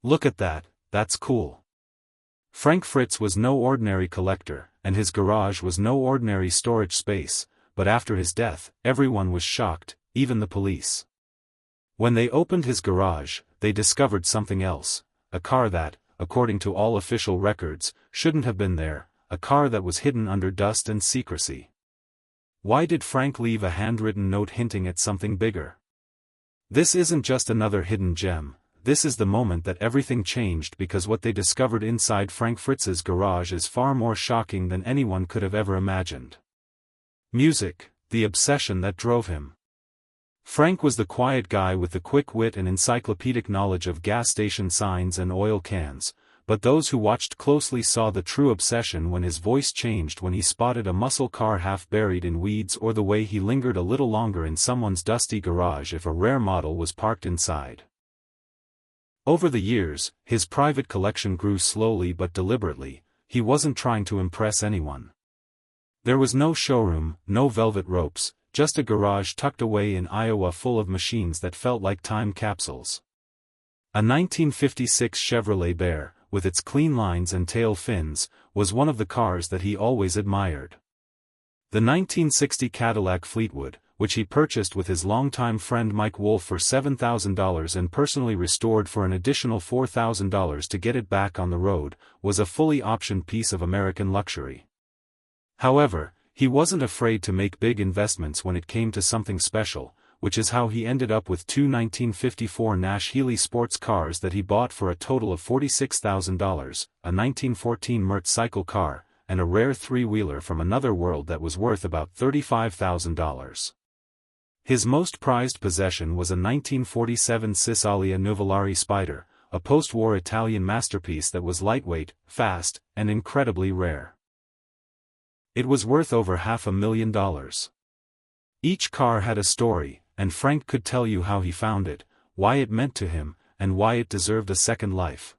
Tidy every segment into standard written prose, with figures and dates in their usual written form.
Look at that, that's cool. Frank Fritz was no ordinary collector, and his garage was no ordinary storage space, but after his death, everyone was shocked, even the police. When they opened his garage, they discovered something else, a car that, according to all official records, shouldn't have been there, a car that was hidden under dust and secrecy. Why did Frank leave a handwritten note hinting at something bigger? This isn't just another hidden gem, this is the moment that everything changed, because what they discovered inside Frank Fritz's garage is far more shocking than anyone could have ever imagined. Music, the obsession that drove him. Frank was the quiet guy with the quick wit and encyclopedic knowledge of gas station signs and oil cans, but those who watched closely saw the true obsession when his voice changed when he spotted a muscle car half buried in weeds, or the way he lingered a little longer in someone's dusty garage if a rare model was parked inside. Over the years, his private collection grew slowly but deliberately. He wasn't trying to impress anyone. There was no showroom, no velvet ropes, just a garage tucked away in Iowa full of machines that felt like time capsules. A 1956 Chevrolet Bear, with its clean lines and tail fins, was one of the cars that he always admired. The 1960 Cadillac Fleetwood, which he purchased with his longtime friend Mike Wolfe for $7,000 and personally restored for an additional $4,000 to get it back on the road, was a fully optioned piece of American luxury. However, he wasn't afraid to make big investments when it came to something special, which is how he ended up with two 1954 Nash Healey sports cars that he bought for a total of $46,000, a 1914 Mert cycle car, and a rare three-wheeler from another world that was worth about $35,000. His most prized possession was a 1947 Cisalia Nuvolari Spider, a post-war Italian masterpiece that was lightweight, fast, and incredibly rare. It was worth over $500,000. Each car had a story, and Frank could tell you how he found it, why it meant to him, and why it deserved a second life.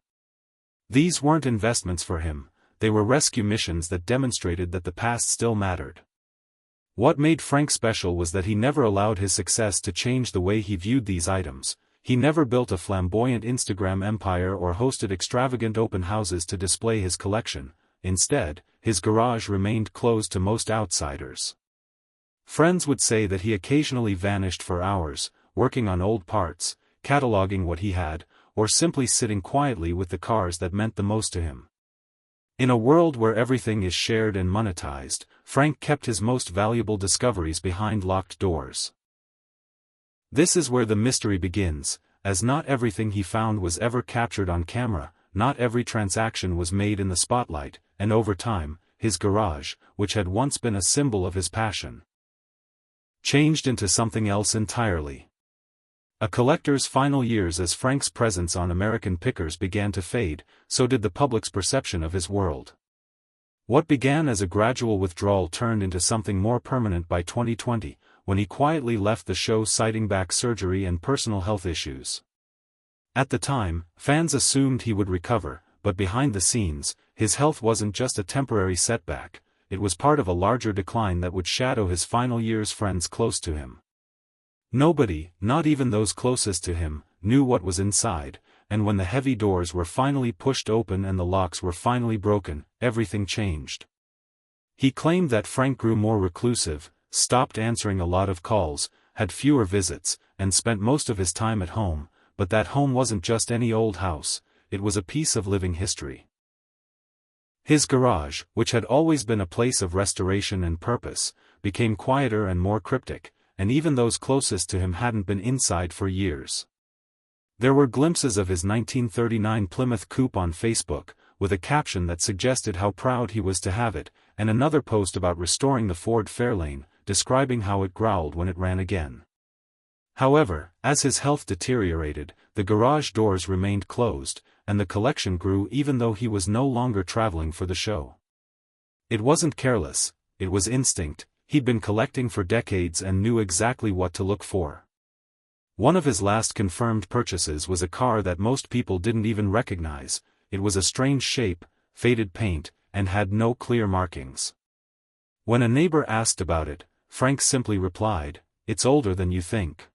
These weren't investments for him, they were rescue missions that demonstrated that the past still mattered. What made Frank special was that he never allowed his success to change the way he viewed these items. He never built a flamboyant Instagram empire or hosted extravagant open houses to display his collection. Instead, his garage remained closed to most outsiders. Friends would say that he occasionally vanished for hours, working on old parts, cataloging what he had, or simply sitting quietly with the cars that meant the most to him. In a world where everything is shared and monetized, Frank kept his most valuable discoveries behind locked doors. This is where the mystery begins, as not everything he found was ever captured on camera, not every transaction was made in the spotlight, and over time, his garage, which had once been a symbol of his passion, changed into something else entirely. A collector's final years as Frank's presence on American pickers began to fade, so did the public's perception of his world. What began as a gradual withdrawal turned into something more permanent by 2020, when he quietly left the show citing back surgery and personal health issues. At the time, fans assumed he would recover, but behind the scenes, his health wasn't just a temporary setback, it was part of a larger decline that would shadow his final years. Friends close to him. Nobody, not even those closest to him, knew what was inside, and when the heavy doors were finally pushed open and the locks were finally broken, everything changed. He claimed that Frank grew more reclusive, stopped answering a lot of calls, had fewer visits, and spent most of his time at home, but that home wasn't just any old house, it was a piece of living history. His garage, which had always been a place of restoration and purpose, became quieter and more cryptic, and even those closest to him hadn't been inside for years. There were glimpses of his 1939 Plymouth Coupe on Facebook, with a caption that suggested how proud he was to have it, and another post about restoring the Ford Fairlane, describing how it growled when it ran again. However, as his health deteriorated, the garage doors remained closed, and the collection grew even though he was no longer traveling for the show. It wasn't careless, it was instinct. He'd been collecting for decades and knew exactly what to look for. One of his last confirmed purchases was a car that most people didn't even recognize. It was a strange shape, faded paint, and had no clear markings. When a neighbor asked about it, Frank simply replied, "It's older than you think."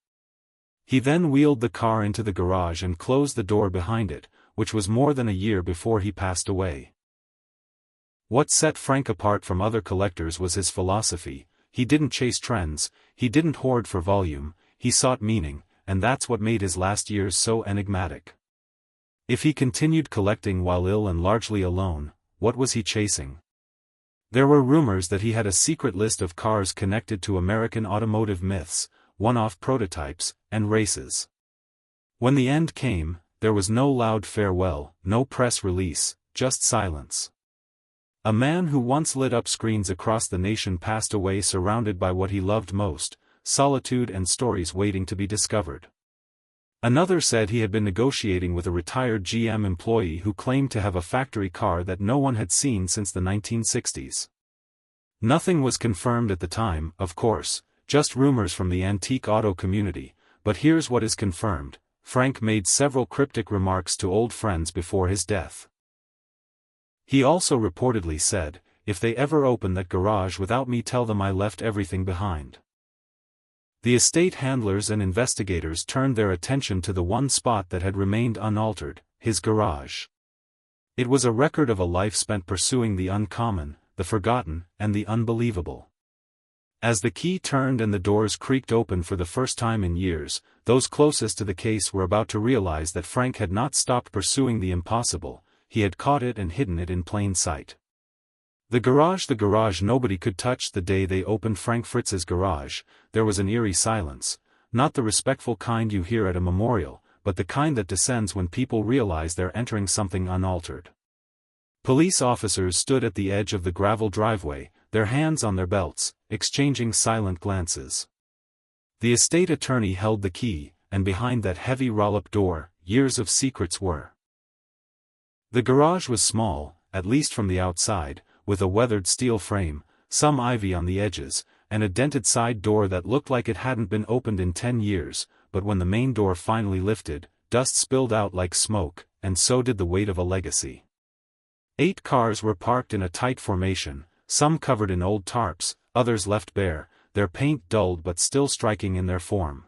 He then wheeled the car into the garage and closed the door behind it, which was more than a year before he passed away. What set Frank apart from other collectors was his philosophy. He didn't chase trends, he didn't hoard for volume, he sought meaning, and that's what made his last years so enigmatic. If he continued collecting while ill and largely alone, what was he chasing? There were rumors that he had a secret list of cars connected to American automotive myths, one-off prototypes, and races. When the end came, there was no loud farewell, no press release, just silence. A man who once lit up screens across the nation passed away surrounded by what he loved most, solitude and stories waiting to be discovered. Another said he had been negotiating with a retired GM employee who claimed to have a factory car that no one had seen since the 1960s. Nothing was confirmed at the time, of course, just rumors from the antique auto community, but here's what is confirmed: Frank made several cryptic remarks to old friends before his death. He also reportedly said, "If they ever open that garage without me, tell them I left everything behind." The estate handlers and investigators turned their attention to the one spot that had remained unaltered, his garage. It was a record of a life spent pursuing the uncommon, the forgotten, and the unbelievable. As the key turned and the doors creaked open for the first time in years, those closest to the case were about to realize that Frank had not stopped pursuing the impossible, he had caught it and hidden it in plain sight. The garage nobody could touch. The day they opened Frank Fritz's garage, there was an eerie silence, not the respectful kind you hear at a memorial, but the kind that descends when people realize they're entering something unaltered. Police officers stood at the edge of the gravel driveway, their hands on their belts, exchanging silent glances. The estate attorney held the key, and behind that heavy roll-up door, years of secrets were. The garage was small, at least from the outside, with a weathered steel frame, some ivy on the edges, and a dented side door that looked like it hadn't been opened in 10 years, but when the main door finally lifted, dust spilled out like smoke, and so did the weight of a legacy. 8 cars were parked in a tight formation, some covered in old tarps, others left bare, their paint dulled but still striking in their form.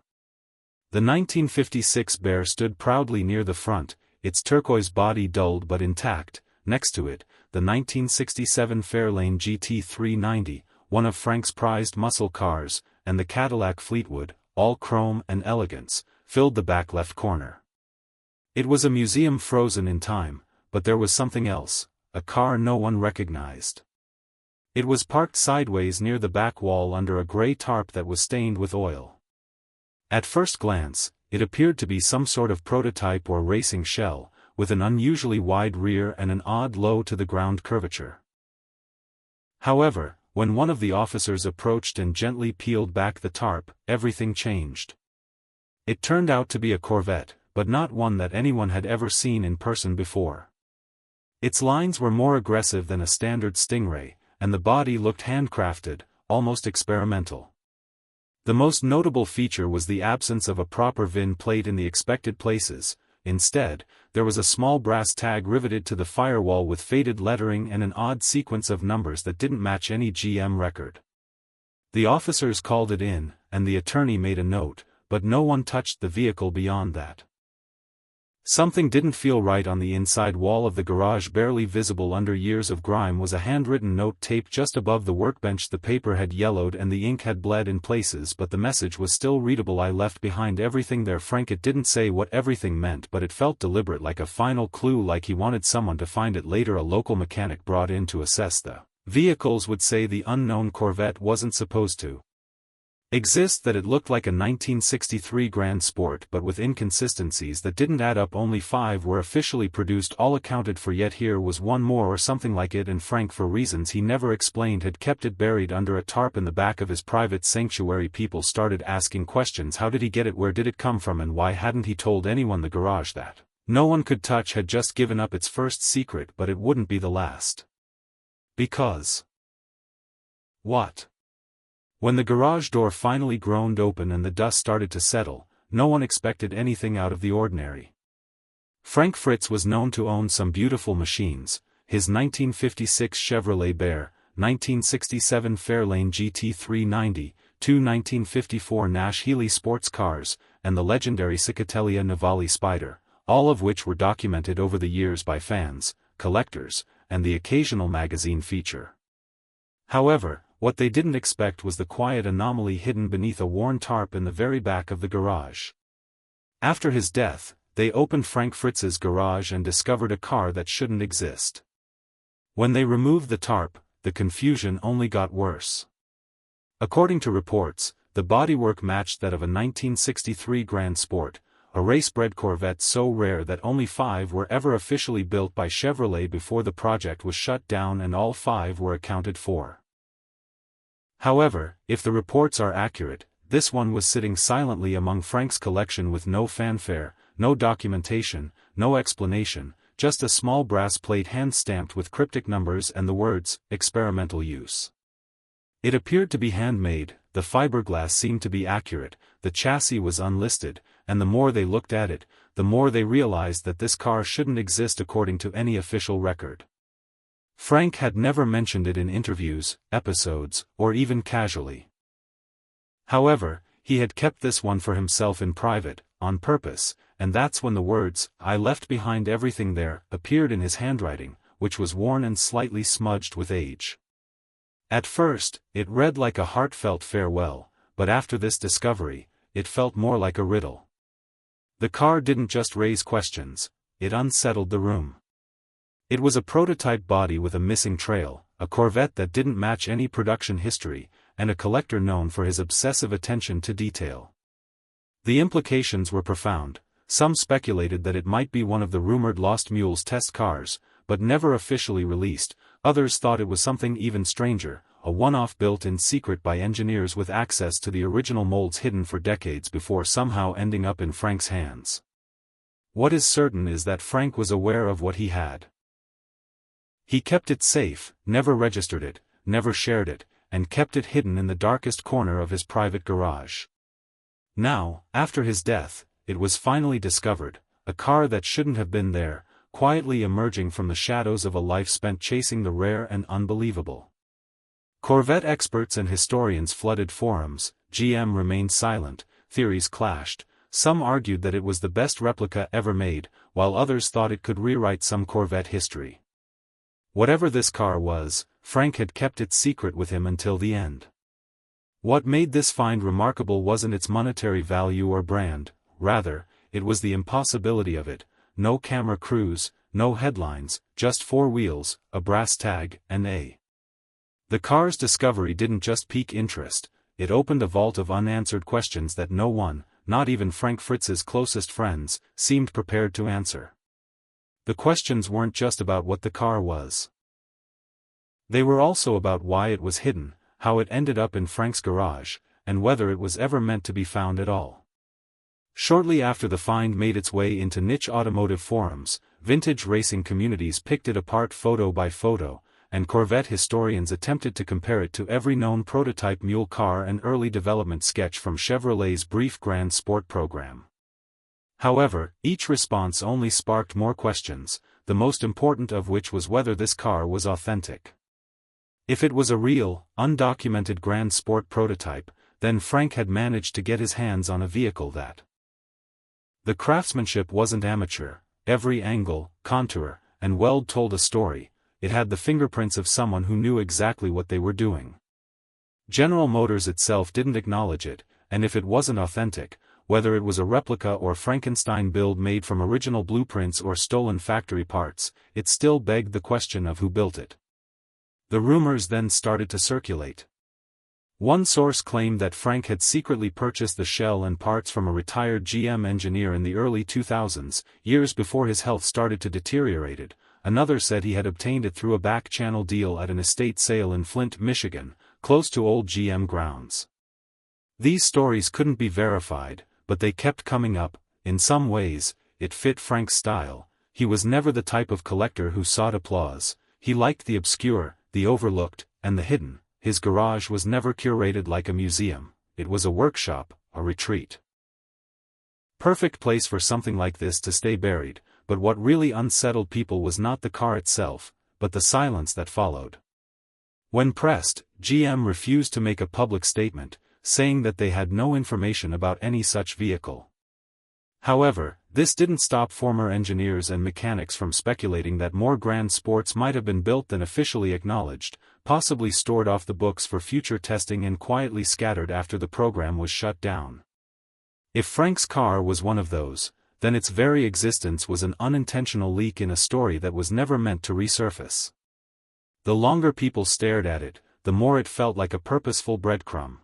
The 1956 Bear stood proudly near the front, its turquoise body dulled but intact. Next to it, the 1967 Fairlane GT390, one of Frank's prized muscle cars, and the Cadillac Fleetwood, all chrome and elegance, filled the back left corner. It was a museum frozen in time, but there was something else, a car no one recognized. It was parked sideways near the back wall under a gray tarp that was stained with oil. At first glance, it appeared to be some sort of prototype or racing shell, with an unusually wide rear and an odd low-to-the-ground curvature. However, when one of the officers approached and gently peeled back the tarp, everything changed. It turned out to be a Corvette, but not one that anyone had ever seen in person before. Its lines were more aggressive than a standard Stingray, and the body looked handcrafted, almost experimental. The most notable feature was the absence of a proper VIN plate in the expected places. Instead, there was a small brass tag riveted to the firewall with faded lettering and an odd sequence of numbers that didn't match any GM record. The officers called it in, and the attorney made a note, but no one touched the vehicle beyond that. Something didn't feel right on the inside wall of the garage. Barely visible under years of grime was a handwritten note taped just above the workbench. The paper had yellowed and the ink had bled in places, but the message was still readable. "I left behind everything there, Frank." It didn't say what everything meant, but it felt deliberate, like a final clue, like he wanted someone to find it later. A local mechanic brought in to assess the vehicles would say the unknown Corvette wasn't supposed to exist, that it looked like a 1963 Grand Sport but with inconsistencies that didn't add up. Only 5 were officially produced, all accounted for, yet here was one more or something like it, and Frank, for reasons he never explained, had kept it buried under a tarp in the back of his private sanctuary. People started asking questions. How did he get it? Where did it come from? And why hadn't he told anyone? The garage that no one could touch had just given up its first secret, but it wouldn't be the last. Because what? When the garage door finally groaned open and the dust started to settle, no one expected anything out of the ordinary. Frank Fritz was known to own some beautiful machines: his 1956 Chevrolet Bear, 1967 Fairlane GT390, 2 1954 Nash Healey sports cars, and the legendary Cicatellia Navali Spider, all of which were documented over the years by fans, collectors, and the occasional magazine feature. However, what they didn't expect was the quiet anomaly hidden beneath a worn tarp in the very back of the garage. After his death, they opened Frank Fritz's garage and discovered a car that shouldn't exist. When they removed the tarp, the confusion only got worse. According to reports, the bodywork matched that of a 1963 Grand Sport, a race-bred Corvette so rare that only 5 were ever officially built by Chevrolet before the project was shut down, and all 5 were accounted for. However, if the reports are accurate, this one was sitting silently among Frank's collection with no fanfare, no documentation, no explanation, just a small brass plate hand-stamped with cryptic numbers and the words, "Experimental Use." It appeared to be handmade, the fiberglass seemed to be accurate, the chassis was unlisted, and the more they looked at it, the more they realized that this car shouldn't exist according to any official record. Frank had never mentioned it in interviews, episodes, or even casually. However, he had kept this one for himself in private, on purpose, and that's when the words, "I left behind everything there," appeared in his handwriting, which was worn and slightly smudged with age. At first, it read like a heartfelt farewell, but after this discovery, it felt more like a riddle. The car didn't just raise questions, it unsettled the room. It was a prototype body with a missing trail, a Corvette that didn't match any production history, and a collector known for his obsessive attention to detail. The implications were profound. Some speculated that it might be one of the rumored Lost Mules test cars, but never officially released. Others thought it was something even stranger, a one-off built in secret by engineers with access to the original molds hidden for decades before somehow ending up in Frank's hands. What is certain is that Frank was aware of what he had. He kept it safe, never registered it, never shared it, and kept it hidden in the darkest corner of his private garage. Now, after his death, it was finally discovered, a car that shouldn't have been there, quietly emerging from the shadows of a life spent chasing the rare and unbelievable. Corvette experts and historians flooded forums, GM remained silent, theories clashed, some argued that it was the best replica ever made, while others thought it could rewrite some Corvette history. Whatever this car was, Frank had kept it secret with him until the end. What made this find remarkable wasn't its monetary value or brand, rather, it was the impossibility of it. No camera crews, no headlines, just 4 wheels, a brass tag, and a. The car's discovery didn't just pique interest, it opened a vault of unanswered questions that no one, not even Frank Fritz's closest friends, seemed prepared to answer. The questions weren't just about what the car was. They were also about why it was hidden, how it ended up in Frank's garage, and whether it was ever meant to be found at all. Shortly after the find made its way into niche automotive forums, vintage racing communities picked it apart photo by photo, and Corvette historians attempted to compare it to every known prototype mule car and early development sketch from Chevrolet's brief Grand Sport program. However, each response only sparked more questions, the most important of which was whether this car was authentic. If it was a real, undocumented Grand Sport prototype, then Frank had managed to get his hands on a vehicle that. The craftsmanship wasn't amateur, every angle, contour, and weld told a story, it had the fingerprints of someone who knew exactly what they were doing. General Motors itself didn't acknowledge it, and if it wasn't authentic, whether it was a replica or Frankenstein build made from original blueprints or stolen factory parts, it still begged the question of who built it. The rumors then started to circulate. One source claimed that Frank had secretly purchased the shell and parts from a retired GM engineer in the early 2000s, years before his health started to deteriorate. Another said he had obtained it through a back-channel deal at an estate sale in Flint, Michigan, close to old GM grounds. These stories couldn't be verified, but they kept coming up. In some ways, it fit Frank's style. He was never the type of collector who sought applause. He liked the obscure, the overlooked, and the hidden. His garage was never curated like a museum, it was a workshop, a retreat. Perfect place for something like this to stay buried, but what really unsettled people was not the car itself, but the silence that followed. When pressed, GM refused to make a public statement, saying that they had no information about any such vehicle. However, this didn't stop former engineers and mechanics from speculating that more grand sports might have been built than officially acknowledged, possibly stored off the books for future testing and quietly scattered after the program was shut down. If Frank's car was one of those, then its very existence was an unintentional leak in a story that was never meant to resurface. The longer people stared at it, the more it felt like a purposeful breadcrumb.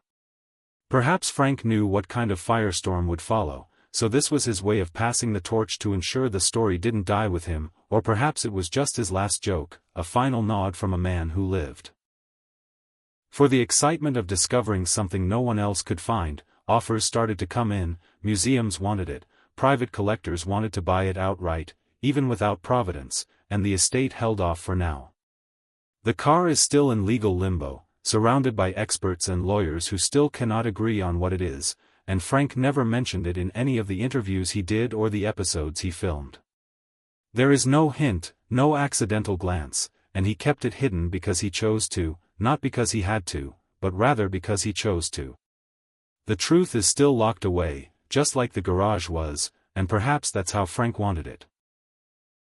Perhaps Frank knew what kind of firestorm would follow, so this was his way of passing the torch to ensure the story didn't die with him, or perhaps it was just his last joke, a final nod from a man who lived. For the excitement of discovering something no one else could find, offers started to come in, museums wanted it, private collectors wanted to buy it outright, even without providence, and the estate held off for now. The car is still in legal limbo, surrounded by experts and lawyers who still cannot agree on what it is, and Frank never mentioned it in any of the interviews he did or the episodes he filmed. There is no hint, no accidental glance, and he kept it hidden because he chose to, not because he had to, but rather because he chose to. The truth is still locked away, just like the garage was, and perhaps that's how Frank wanted it.